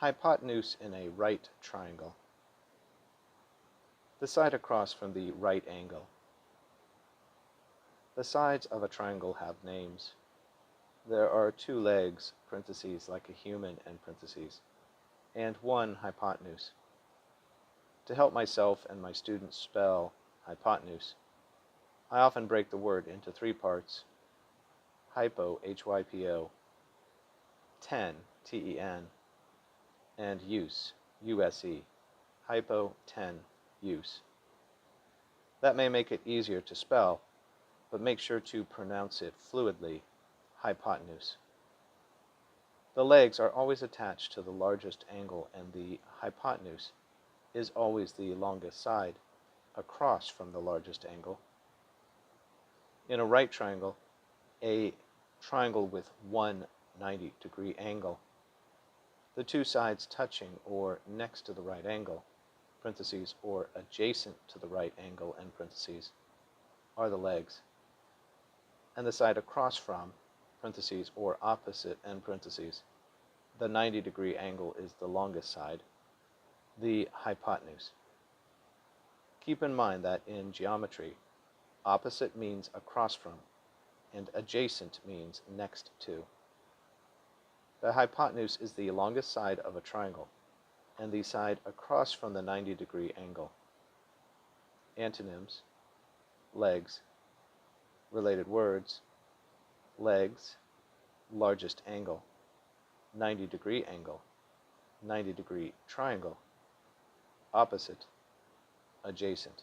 Hypotenuse in a right triangle. The side across from the right angle. The sides of a triangle have names. There are two legs, parentheses, like a human, end parentheses, and one hypotenuse. To help myself and my students spell hypotenuse, I often break the word into three parts: hypo, H-Y-P-O, ten, T-E-N, and use, U-S-E, hypo-ten-use. That may make it easier to spell, but make sure to pronounce it fluidly, hypotenuse. The legs are always attached to the largest angle, and the hypotenuse is always the longest side, across from the largest angle. In a right triangle, a triangle with one 90-degree angle, the two sides touching or next to the right angle, parentheses, or adjacent to the right angle, end parentheses, are the legs, and the side across from, parentheses, or opposite, end parentheses, the 90-degree angle is the longest side, the hypotenuse. Keep in mind that in geometry, opposite means across from, and adjacent means next to. The hypotenuse is the longest side of a triangle, and the side across from the 90-degree angle. Antonyms: legs. Related words: legs, largest angle, 90-degree angle, 90-degree triangle, opposite, adjacent.